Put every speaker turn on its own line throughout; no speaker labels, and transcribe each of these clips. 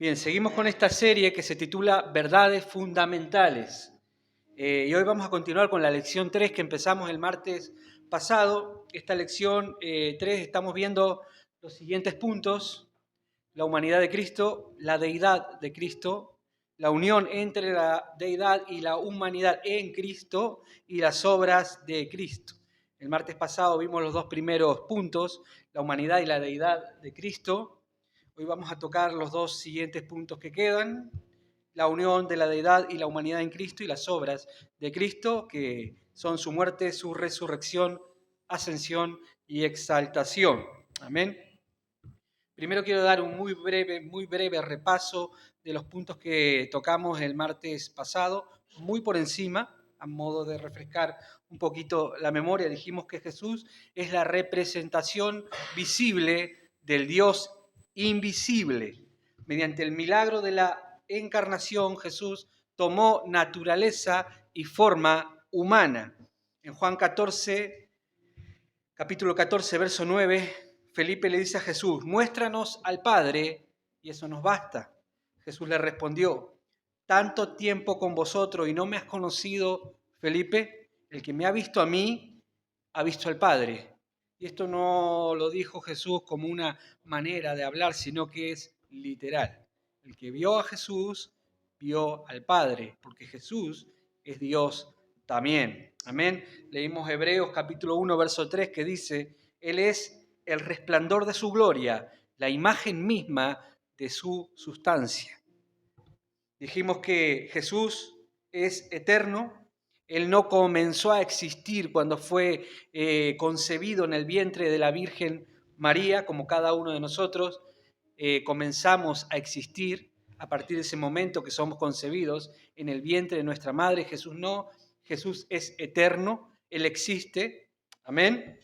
Bien, seguimos con esta serie que se titula Verdades Fundamentales. Y hoy vamos a continuar con la lección 3 que empezamos el martes pasado. Esta lección 3 estamos viendo los siguientes puntos: la humanidad de Cristo, la deidad de Cristo, la unión entre la deidad y la humanidad en Cristo y las obras de Cristo. El martes pasado vimos los dos primeros puntos, la humanidad y la deidad de Cristo. Hoy vamos a tocar los dos siguientes puntos que quedan: la unión de la deidad y la humanidad en Cristo y las obras de Cristo, que son su muerte, su resurrección, ascensión y exaltación. Amén. Primero quiero dar un muy breve repaso de los puntos que tocamos el martes pasado, muy por encima, a modo de refrescar un poquito la memoria. Dijimos que Jesús es la representación visible del Dios invisible. Mediante el milagro de la encarnación, Jesús tomó naturaleza y forma humana. En Juan 14, capítulo 14, verso 9, Felipe le dice a Jesús: muéstranos al Padre y eso nos basta. Jesús le respondió: tanto tiempo con vosotros y no me has conocido, Felipe. El que me ha visto a mí, ha visto al Padre. Y esto no lo dijo Jesús como una manera de hablar, sino que es literal. El que vio a Jesús, vio al Padre, porque Jesús es Dios también. Amén. Leímos Hebreos capítulo 1, verso 3, que dice: Él es el resplandor de su gloria, la imagen misma de su sustancia. Dijimos que Jesús es eterno. Él no comenzó a existir cuando fue concebido en el vientre de la Virgen María, como cada uno de nosotros comenzamos a existir a partir de ese momento que somos concebidos en el vientre de nuestra madre. Jesús no, Jesús es eterno, Él existe. Amén.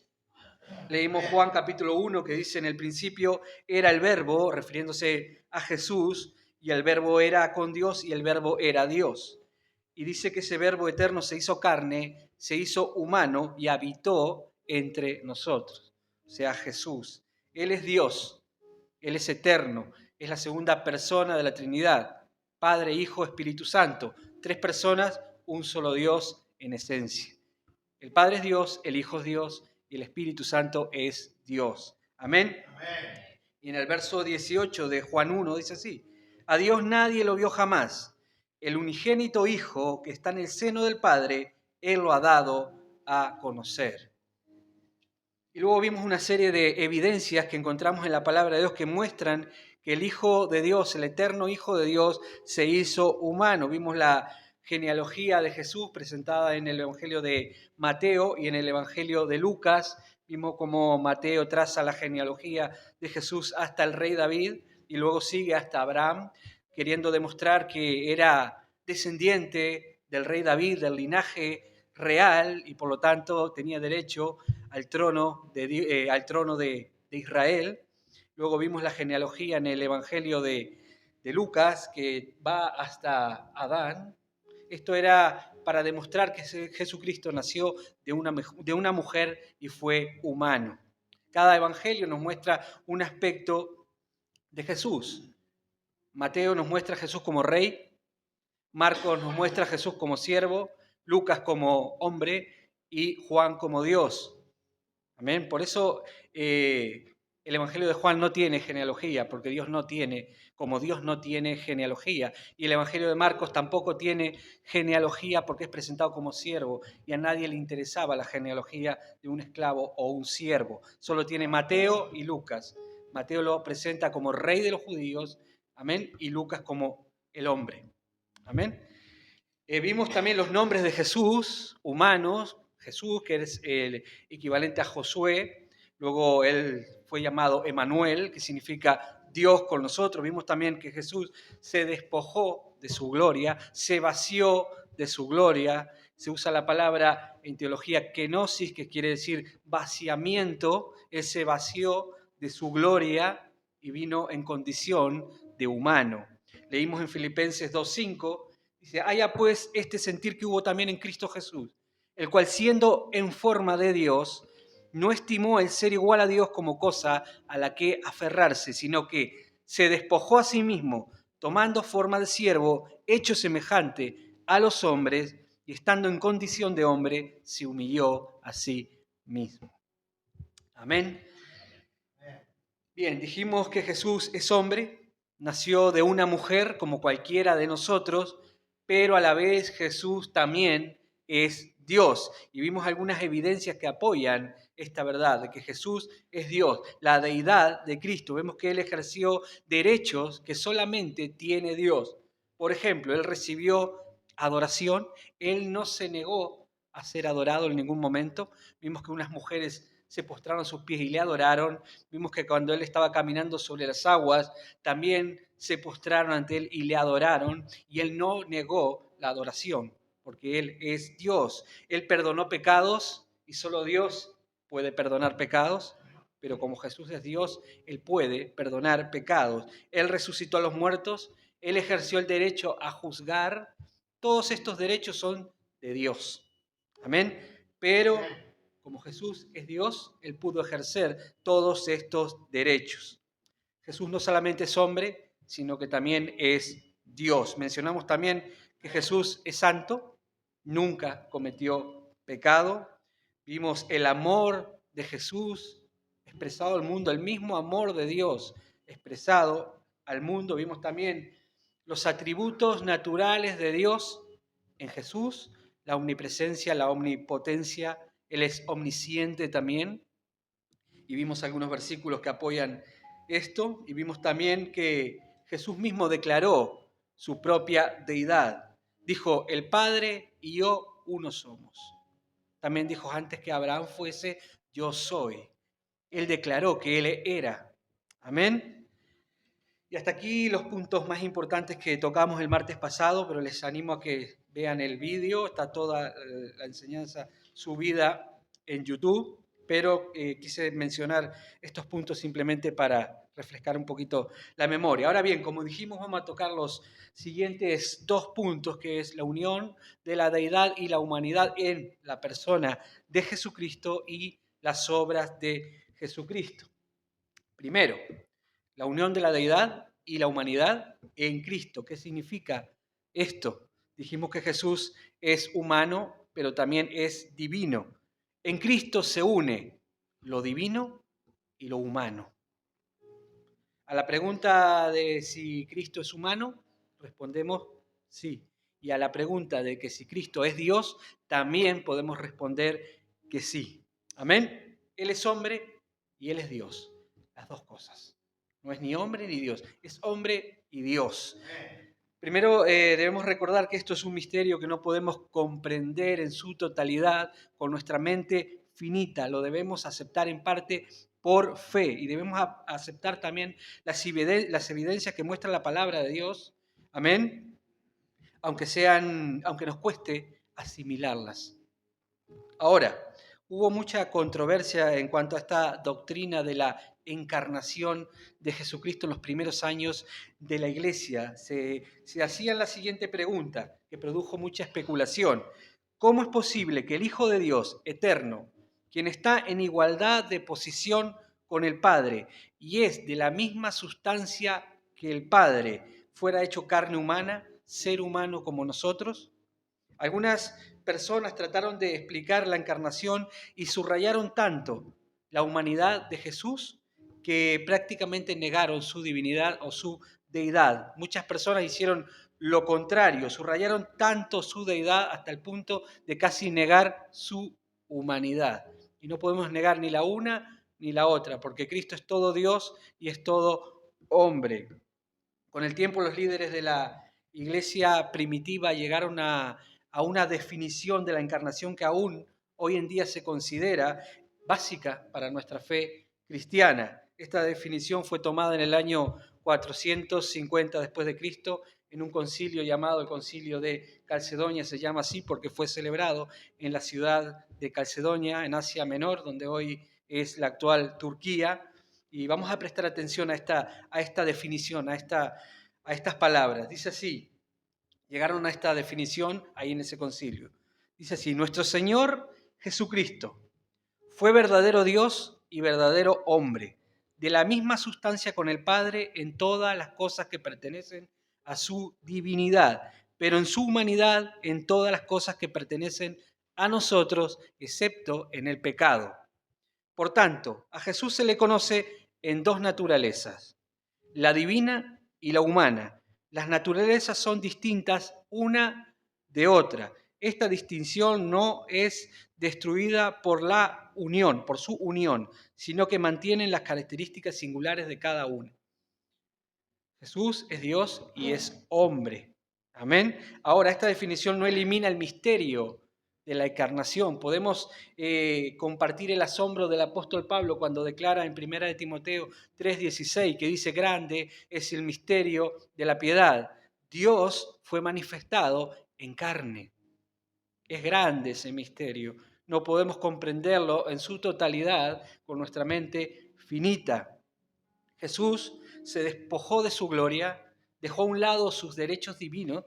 Leímos Juan capítulo 1 que dice: en el principio era el Verbo, refiriéndose a Jesús, y el Verbo era con Dios y el Verbo era Dios. Y dice que ese Verbo eterno se hizo carne, se hizo humano y habitó entre nosotros. O sea, Jesús. Él es Dios, Él es eterno, es la segunda persona de la Trinidad: Padre, Hijo, Espíritu Santo. Tres personas, un solo Dios en esencia. El Padre es Dios, el Hijo es Dios y el Espíritu Santo es Dios. Amén. Amén. Y en el verso 18 de Juan 1 dice así: a Dios nadie lo vio jamás. El unigénito Hijo que está en el seno del Padre, Él lo ha dado a conocer. Y luego vimos una serie de evidencias que encontramos en la palabra de Dios que muestran que el Hijo de Dios, el eterno Hijo de Dios, se hizo humano. Vimos la genealogía de Jesús presentada en el Evangelio de Mateo y en el Evangelio de Lucas. Vimos cómo Mateo traza la genealogía de Jesús hasta el rey David y luego sigue hasta Abraham, queriendo demostrar que era descendiente del rey David, del linaje real, y por lo tanto tenía derecho al trono de Israel. Luego vimos la genealogía en el Evangelio de Lucas, que va hasta Adán. Esto era para demostrar que Jesucristo nació de una mujer y fue humano. Cada evangelio nos muestra un aspecto de Jesús. Mateo nos muestra a Jesús como rey, Marcos nos muestra a Jesús como siervo, Lucas como hombre y Juan como Dios. Amén. Por eso el Evangelio de Juan no tiene genealogía, porque Dios no tiene genealogía. Y el Evangelio de Marcos tampoco tiene genealogía porque es presentado como siervo y a nadie le interesaba la genealogía de un esclavo o un siervo. Solo tiene Mateo y Lucas. Mateo lo presenta como rey de los judíos, amén, y Lucas como el hombre. Amén. Vimos también los nombres de Jesús, humanos. Jesús, que es el equivalente a Josué. Luego él fue llamado Emanuel, que significa Dios con nosotros. Vimos también que Jesús se despojó de su gloria, se vació de su gloria. Se usa la palabra en teología kenosis, que quiere decir vaciamiento. Él se vació de su gloria y vino en condición de humano. Leímos en Filipenses 2:5, dice: haya pues este sentir que hubo también en Cristo Jesús, el cual siendo en forma de Dios, no estimó el ser igual a Dios como cosa a la que aferrarse, sino que se despojó a sí mismo, tomando forma de siervo, hecho semejante a los hombres, y estando en condición de hombre, se humilló a sí mismo. Amén. Bien, dijimos que Jesús es hombre, nació de una mujer como cualquiera de nosotros, pero a la vez Jesús también es Dios. Y vimos algunas evidencias que apoyan esta verdad, de que Jesús es Dios, la deidad de Cristo. Vemos que Él ejerció derechos que solamente tiene Dios. Por ejemplo, Él recibió adoración, Él no se negó a ser adorado en ningún momento. Vimos que unas mujeres se postraron a sus pies y le adoraron. Vimos que cuando Él estaba caminando sobre las aguas, también se postraron ante Él y le adoraron, y Él no negó la adoración, porque Él es Dios. Él perdonó pecados y solo Dios puede perdonar pecados, pero como Jesús es Dios, Él puede perdonar pecados. Él resucitó a los muertos, Él ejerció el derecho a juzgar. Todos estos derechos son de Dios. Amén. Pero como Jesús es Dios, Él pudo ejercer todos estos derechos. Jesús no solamente es hombre, sino que también es Dios. Mencionamos también que Jesús es santo, nunca cometió pecado. Vimos el amor de Jesús expresado al mundo, el mismo amor de Dios expresado al mundo. Vimos también los atributos naturales de Dios en Jesús, la omnipresencia, la omnipotencia. Él es omnisciente también. Y vimos algunos versículos que apoyan esto. Y vimos también que Jesús mismo declaró su propia deidad. Dijo, el Padre y yo uno somos. También dijo, antes que Abraham fuese, yo soy. Él declaró que Él era. Amén. Y hasta aquí los puntos más importantes que tocamos el martes pasado, pero les animo a que vean el vídeo. Está toda la enseñanza subida en YouTube, pero quise mencionar estos puntos simplemente para refrescar un poquito la memoria. Ahora bien, como dijimos, vamos a tocar los siguientes dos puntos, que es la unión de la deidad y la humanidad en la persona de Jesucristo y las obras de Jesucristo. Primero, la unión de la deidad y la humanidad en Cristo. ¿Qué significa esto? Dijimos que Jesús es humano, pero también es divino. En Cristo se une lo divino y lo humano. A la pregunta de si Cristo es humano, respondemos sí. Y a la pregunta de que si Cristo es Dios, también podemos responder que sí. Amén. Él es hombre y Él es Dios. Las dos cosas. No es ni hombre ni Dios, es hombre y Dios. Primero debemos recordar que esto es un misterio que no podemos comprender en su totalidad con nuestra mente finita. Lo debemos aceptar en parte por fe y debemos aceptar también las evidencias que muestra la palabra de Dios. Amén. Aunque nos cueste asimilarlas. Ahora, hubo mucha controversia en cuanto a esta doctrina de la encarnación de Jesucristo en los primeros años de la Iglesia. Se hacían la siguiente pregunta, que produjo mucha especulación. ¿Cómo es posible que el Hijo de Dios eterno, quien está en igualdad de posición con el Padre y es de la misma sustancia que el Padre, fuera hecho carne humana, ser humano como nosotros? Algunas personas trataron de explicar la encarnación y subrayaron tanto la humanidad de Jesús que prácticamente negaron su divinidad o su deidad. Muchas personas hicieron lo contrario, subrayaron tanto su deidad hasta el punto de casi negar su humanidad. Y no podemos negar ni la una ni la otra, porque Cristo es todo Dios y es todo hombre. Con el tiempo los líderes de la iglesia primitiva llegaron a una definición de la encarnación que aún hoy en día se considera básica para nuestra fe cristiana. Esta definición fue tomada en el año 450 después de Cristo en un concilio llamado el Concilio de Calcedonia. Se llama así porque fue celebrado en la ciudad de Calcedonia, en Asia Menor, donde hoy es la actual Turquía. Y vamos a prestar atención a esta definición, a estas palabras. Dice así, llegaron a esta definición ahí en ese concilio. Dice así, nuestro Señor Jesucristo fue verdadero Dios y verdadero hombre, de la misma sustancia con el Padre en todas las cosas que pertenecen a su divinidad, pero en su humanidad en todas las cosas que pertenecen a nosotros, excepto en el pecado. Por tanto, a Jesús se le conoce en dos naturalezas, la divina y la humana. Las naturalezas son distintas una de otra. Esta distinción no es destruida por la unión, por su unión, sino que mantienen las características singulares de cada una. Jesús es Dios y es hombre. Amén. Ahora, esta definición no elimina el misterio de la encarnación. Podemos compartir el asombro del apóstol Pablo cuando declara en 1 de Timoteo 3:16, que dice: grande es el misterio de la piedad. Dios fue manifestado en carne. Es grande ese misterio. No podemos comprenderlo en su totalidad con nuestra mente finita. Jesús se despojó de su gloria, dejó a un lado sus derechos divinos,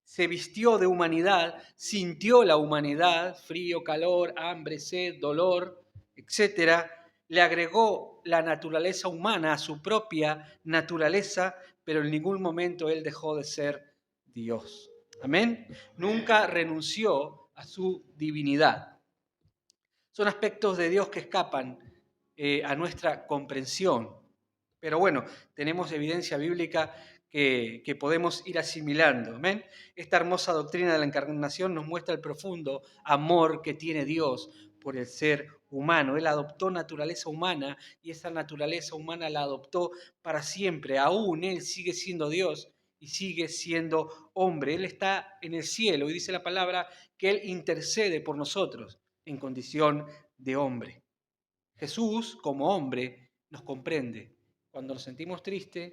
se vistió de humanidad, sintió la humanidad, frío, calor, hambre, sed, dolor, etc. Le agregó la naturaleza humana a su propia naturaleza, pero en ningún momento él dejó de ser Dios. Amén. Nunca renunció a su divinidad. Son aspectos de Dios que escapan a nuestra comprensión. Pero bueno, tenemos evidencia bíblica que podemos ir asimilando. ¿Amén? Esta hermosa doctrina de la encarnación nos muestra el profundo amor que tiene Dios por el ser humano. Él adoptó naturaleza humana y esa naturaleza humana la adoptó para siempre. Aún Él sigue siendo Dios y sigue siendo hombre. Él está en el cielo y dice la palabra que Él intercede por nosotros en condición de hombre. Jesús, como hombre, nos comprende. Cuando nos sentimos tristes,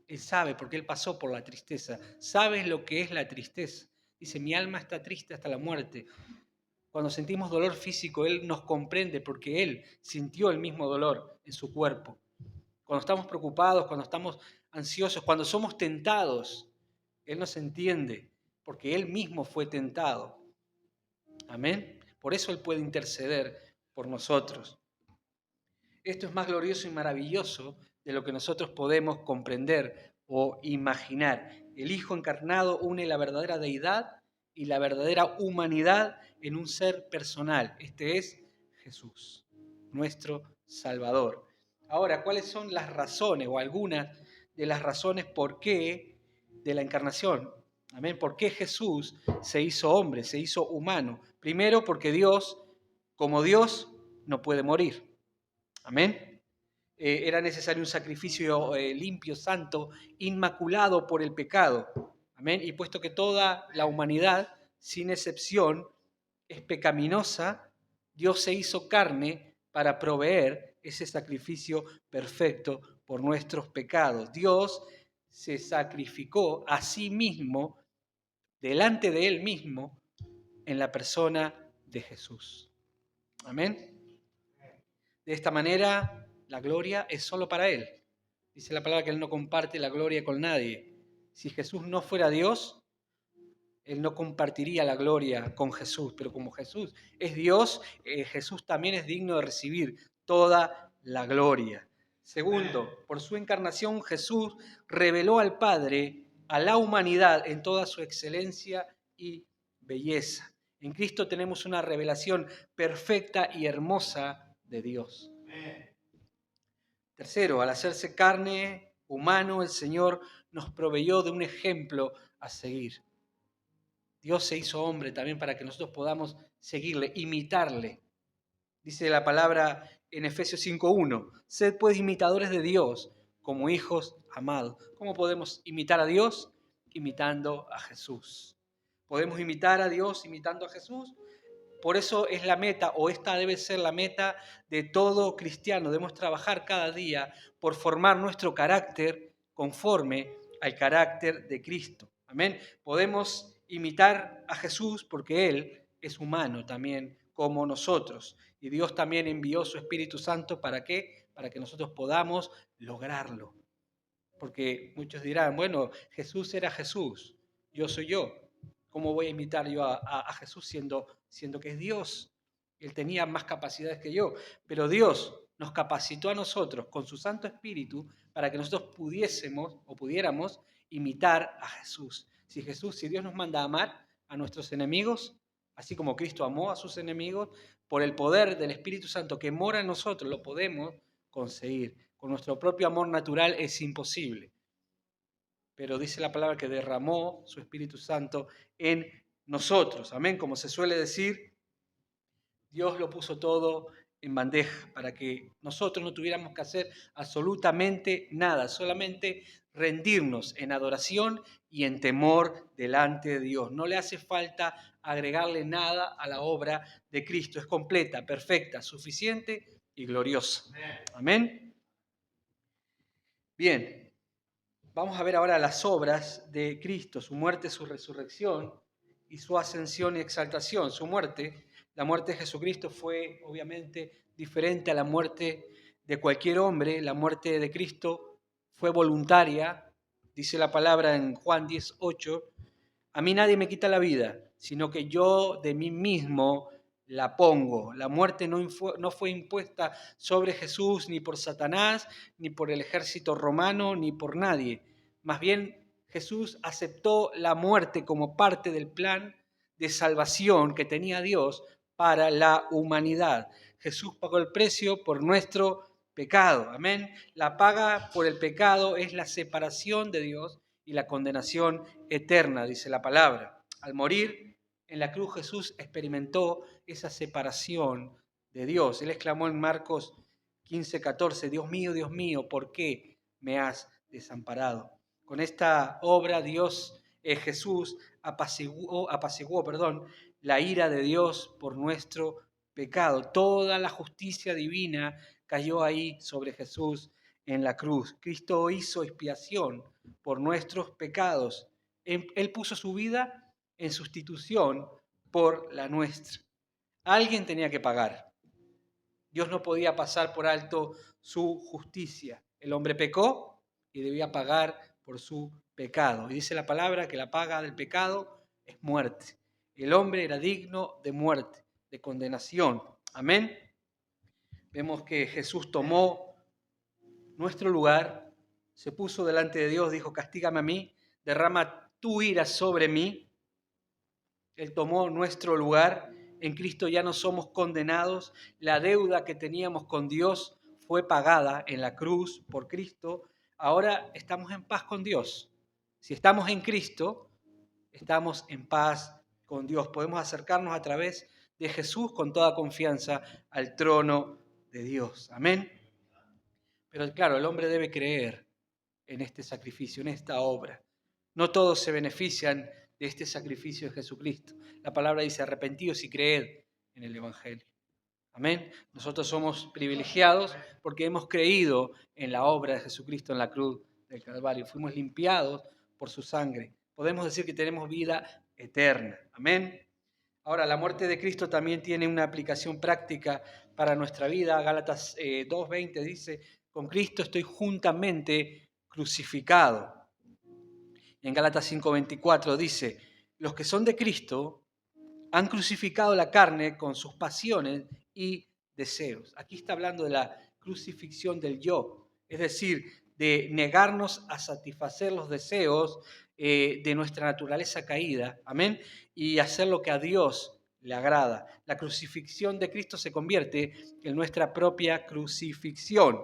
Él sabe, porque Él pasó por la tristeza. ¿Sabes lo que es la tristeza? Dice, mi alma está triste hasta la muerte. Cuando sentimos dolor físico, Él nos comprende porque Él sintió el mismo dolor en su cuerpo. Cuando estamos preocupados, cuando estamos ansiosos, cuando somos tentados, Él nos entiende porque Él mismo fue tentado. Amén. Por eso Él puede interceder por nosotros. Esto es más glorioso y maravilloso de lo que nosotros podemos comprender o imaginar. El Hijo encarnado une la verdadera deidad y la verdadera humanidad en un ser personal. Este es Jesús, nuestro Salvador. Ahora, ¿cuáles son las razones o algunas de las razones por qué de la encarnación? Amén. ¿Por qué Jesús se hizo hombre, se hizo humano? Primero, porque Dios, como Dios, no puede morir. Amén. Era necesario un sacrificio limpio, santo, inmaculado por el pecado. Amén. Y puesto que toda la humanidad, sin excepción, es pecaminosa, Dios se hizo carne para proveer ese sacrificio perfecto por nuestros pecados. Dios se sacrificó a sí mismo, delante de Él mismo, en la persona de Jesús. Amén. De esta manera, la gloria es solo para Él. Dice la palabra que Él no comparte la gloria con nadie. Si Jesús no fuera Dios, Él no compartiría la gloria con Jesús. Pero como Jesús es Dios, Jesús también es digno de recibir toda la gloria. Segundo, por su encarnación Jesús reveló al Padre, a la humanidad en toda su excelencia y belleza. En Cristo tenemos una revelación perfecta y hermosa de Dios. Tercero, al hacerse carne, humano, el Señor nos proveyó de un ejemplo a seguir. Dios se hizo hombre también para que nosotros podamos seguirle, imitarle. Dice la palabra en Efesios 5:1, sed pues imitadores de Dios como hijos amados. ¿Cómo podemos imitar a Dios? Imitando a Jesús. ¿Podemos imitar a Dios imitando a Jesús? Por eso es la meta, o esta debe ser la meta de todo cristiano. Debemos trabajar cada día por formar nuestro carácter conforme al carácter de Cristo. Amén. Podemos imitar a Jesús porque Él es humano también como nosotros. Y Dios también envió su Espíritu Santo, ¿para qué? Para que nosotros podamos lograrlo. Porque muchos dirán, bueno, Jesús era Jesús, yo soy yo. ¿Cómo voy a imitar yo a Jesús siendo que es Dios? Él tenía más capacidades que yo, pero Dios nos capacitó a nosotros con su Santo Espíritu para que nosotros pudiéramos imitar a Jesús. Si Dios nos manda a amar a nuestros enemigos, así como Cristo amó a sus enemigos, por el poder del Espíritu Santo que mora en nosotros, lo podemos conseguir. Con nuestro propio amor natural es imposible. Pero dice la palabra que derramó su Espíritu Santo en nosotros. Amén. Como se suele decir, Dios lo puso todo en bandeja para que nosotros no tuviéramos que hacer absolutamente nada, solamente rendirnos en adoración y en temor delante de Dios. No le hace falta agregarle nada a la obra de Cristo. Es completa, perfecta, suficiente y gloriosa. Amén. Bien, vamos a ver ahora las obras de Cristo, su muerte, su resurrección y su ascensión y exaltación. Su muerte, la muerte de Jesucristo fue obviamente diferente a la muerte de cualquier hombre. La muerte de Cristo fue voluntaria, dice la palabra en Juan 10:8. A mí nadie me quita la vida, sino que yo de mí mismo la pongo. La muerte no fue impuesta sobre Jesús ni por Satanás, ni por el ejército romano, ni por nadie. Más bien, Jesús aceptó la muerte como parte del plan de salvación que tenía Dios para la humanidad. Jesús pagó el precio por nuestro pecado. Amén. La paga por el pecado es la separación de Dios y la condenación eterna, dice la palabra. Al morir en la cruz, Jesús experimentó esa separación de Dios. Él exclamó en Marcos 15:14, Dios mío, ¿por qué me has desamparado? Con esta obra Jesús apaciguó, la ira de Dios por nuestro pecado. Toda la justicia divina cayó ahí sobre Jesús en la cruz. Cristo hizo expiación por nuestros pecados. Él puso su vida en sustitución por la nuestra. Alguien tenía que pagar. Dios no podía pasar por alto su justicia. El hombre pecó y debía pagar por su pecado. Y dice la palabra que la paga del pecado es muerte. El hombre era digno de muerte, de condenación. Amén. Vemos que Jesús tomó nuestro lugar, se puso delante de Dios, dijo, castígame a mí, derrama tu ira sobre mí. Él tomó nuestro lugar. En Cristo ya no somos condenados. La deuda que teníamos con Dios fue pagada en la cruz por Cristo. Ahora estamos en paz con Dios. Si estamos en Cristo, estamos en paz con Dios. Podemos acercarnos a través de Jesús con toda confianza al trono de Dios. Amén. Pero claro, el hombre debe creer en este sacrificio, en esta obra. No todos se benefician de este sacrificio de Jesucristo. La palabra dice, arrepentidos y creed en el Evangelio. Amén. Nosotros somos privilegiados porque hemos creído en la obra de Jesucristo en la cruz del Calvario. Fuimos limpiados por su sangre. Podemos decir que tenemos vida eterna. Amén. Ahora, la muerte de Cristo también tiene una aplicación práctica para nuestra vida. Gálatas 2:20 dice, con Cristo estoy juntamente crucificado. En Gálatas 5:24 dice, los que son de Cristo han crucificado la carne con sus pasiones y deseos. Aquí está hablando de la crucifixión del yo, es decir, de negarnos a satisfacer los deseos de nuestra naturaleza caída, amén, y hacer lo que a Dios le agrada. La crucifixión de Cristo se convierte en nuestra propia crucifixión,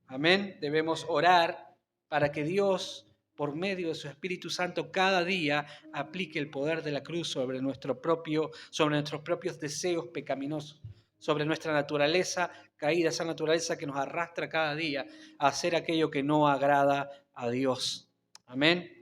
amén. Debemos orar para que Dios, por medio de su Espíritu Santo, cada día aplique el poder de la cruz sobre nuestros propios deseos pecaminosos, sobre nuestra naturaleza caída, esa naturaleza que nos arrastra cada día a hacer aquello que no agrada a Dios. Amén.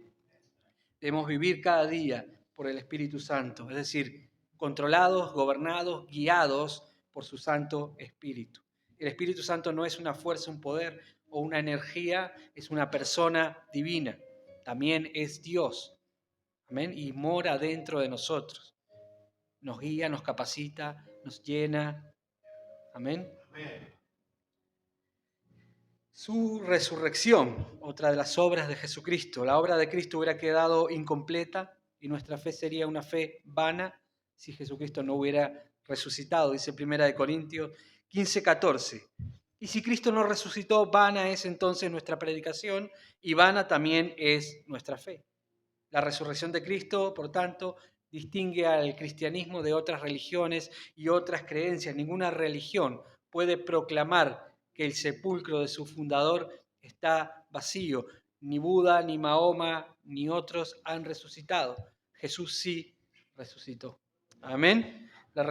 Debemos vivir cada día por el Espíritu Santo, es decir, controlados, gobernados, guiados por su Santo Espíritu. El Espíritu Santo no es una fuerza, un poder o una energía, es una persona divina. También es Dios. Amén. Y mora dentro de nosotros. Nos guía, nos capacita, nos llena. Amén. Su resurrección, otra de las obras de Jesucristo. La obra de Cristo hubiera quedado incompleta y nuestra fe sería una fe vana si Jesucristo no hubiera resucitado, dice 1 Corintios 15:14. Y si Cristo no resucitó, vana es entonces nuestra predicación y vana también es nuestra fe. La resurrección de Cristo, por tanto, distingue al cristianismo de otras religiones y otras creencias. Ninguna religión puede proclamar que el sepulcro de su fundador está vacío. Ni Buda, ni Mahoma, ni otros han resucitado. Jesús sí resucitó. Amén. La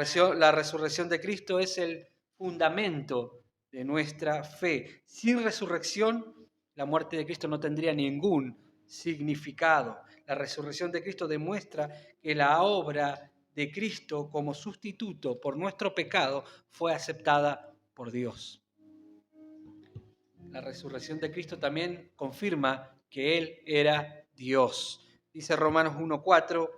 resurrección de Cristo es el fundamento de nuestra fe. Sin resurrección, la muerte de Cristo no tendría ningún significado. La resurrección de Cristo demuestra que la obra de Cristo como sustituto por nuestro pecado fue aceptada por Dios. La resurrección de Cristo también confirma que Él era Dios. Dice Romanos 1:4,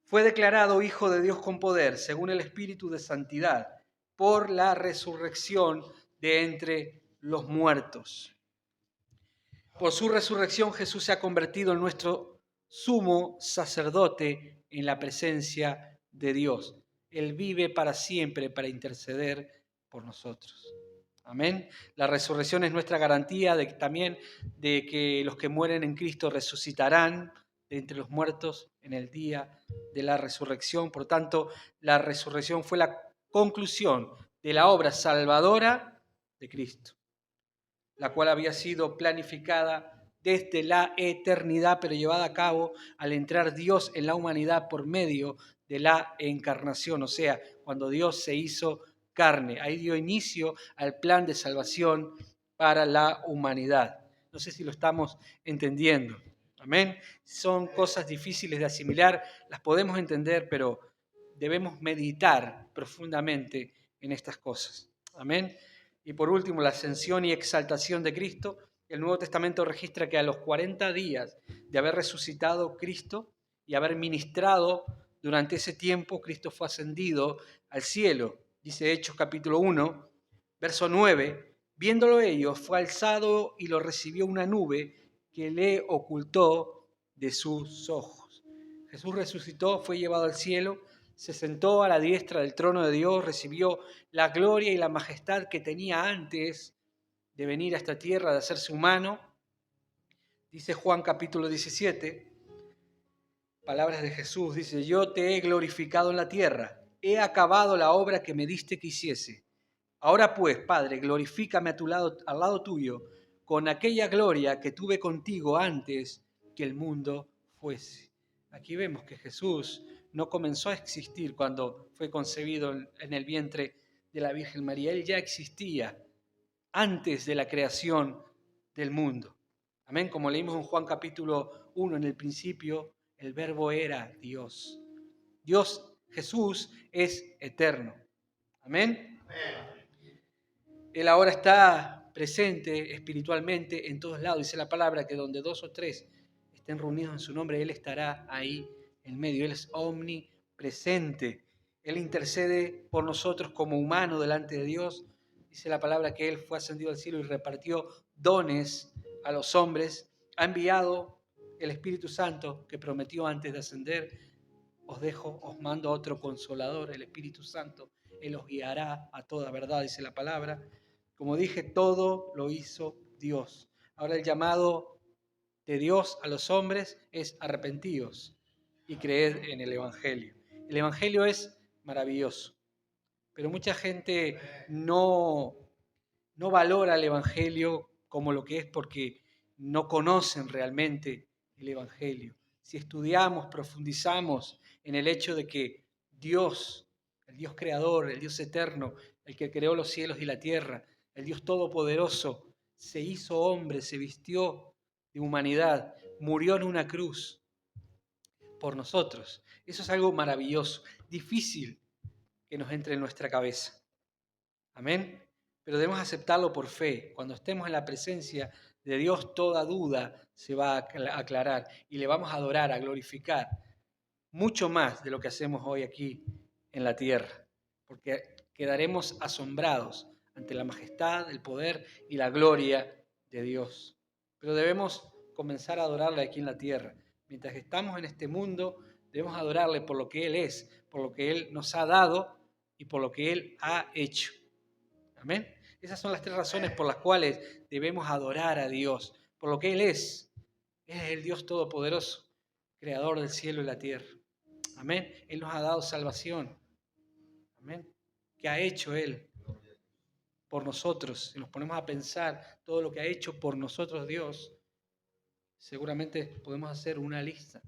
fue declarado Hijo de Dios con poder, según el Espíritu de Santidad, por la resurrección de entre los muertos. Por su resurrección Jesús se ha convertido en nuestro sumo sacerdote en la presencia de Dios. Él vive para siempre para interceder por nosotros. Amén. La resurrección es nuestra garantía también de que los que mueren en Cristo resucitarán de entre los muertos en el día de la resurrección. Por tanto, la resurrección fue la conclusión de la obra salvadora de Cristo, la cual había sido planificada desde la eternidad, pero llevada a cabo al entrar Dios en la humanidad por medio de la encarnación, o sea, cuando Dios se hizo carne. Ahí dio inicio al plan de salvación para la humanidad. No sé si lo estamos entendiendo. Amén. Son cosas difíciles de asimilar, las podemos entender, pero debemos meditar profundamente en estas cosas. Amén. Y por último, la ascensión y exaltación de Cristo. El Nuevo Testamento registra que a los 40 días de haber resucitado Cristo y haber ministrado durante ese tiempo, Cristo fue ascendido al cielo. Dice Hechos capítulo 1, verso 9, viéndolo ellos, fue alzado y lo recibió una nube que le ocultó de sus ojos. Jesús resucitó, fue llevado al cielo, se sentó a la diestra del trono de Dios, recibió la gloria y la majestad que tenía antes de venir a esta tierra, de hacerse humano. Dice Juan capítulo 17, palabras de Jesús, dice, yo te he glorificado en la tierra, he acabado la obra que me diste que hiciese. Ahora pues, Padre, glorifícame al lado tuyo, con aquella gloria que tuve contigo antes que el mundo fuese. Aquí vemos que Jesús no comenzó a existir cuando fue concebido en el vientre de la Virgen María. Él ya existía antes de la creación del mundo. Amén. Como leímos en Juan capítulo 1, en el principio, el verbo era Dios. Dios, Jesús, es eterno. Amén. Él ahora está presente espiritualmente en todos lados. Dice la palabra que donde 2 o 3 estén reunidos en su nombre, Él estará ahí en medio. Él es omnipresente. Él intercede por nosotros como humano delante de Dios. Dice la palabra que Él fue ascendido al cielo y repartió dones a los hombres. Ha enviado el Espíritu Santo que prometió antes de ascender. Os mando otro consolador, el Espíritu Santo. Él os guiará a toda verdad, dice la palabra. Como dije, todo lo hizo Dios. Ahora el llamado de Dios a los hombres es arrepentíos y creed en el Evangelio. El Evangelio es maravilloso, pero mucha gente no valora el Evangelio como lo que es porque no conocen realmente el Evangelio. Si estudiamos, profundizamos en el hecho de que Dios, el Dios creador, el Dios eterno, el que creó los cielos y la tierra, el Dios todopoderoso, se hizo hombre, se vistió de humanidad, murió en una cruz por nosotros. Eso es algo maravilloso, difícil que nos entre en nuestra cabeza. Amén. Pero debemos aceptarlo por fe. Cuando estemos en la presencia de Dios, toda duda se va a aclarar y le vamos a adorar, a glorificar mucho más de lo que hacemos hoy aquí en la tierra, porque quedaremos asombrados ante la majestad, el poder y la gloria de Dios. Pero debemos comenzar a adorarle aquí en la tierra. Mientras estamos en este mundo, debemos adorarle por lo que Él es, por lo que Él nos ha dado y por lo que Él ha hecho. Amén. Esas son las 3 razones por las cuales debemos adorar a Dios, por lo que Él es. Él es el Dios Todopoderoso, Creador del cielo y la tierra. Amén. Él nos ha dado salvación. Amén. ¿Qué ha hecho Él por nosotros? Si nos ponemos a pensar todo lo que ha hecho por nosotros Dios, seguramente podemos hacer una lista.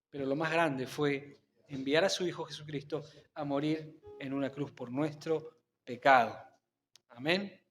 Pero lo más grande fue enviar a su Hijo Jesucristo a morir en una cruz por nuestro pecado. Amén.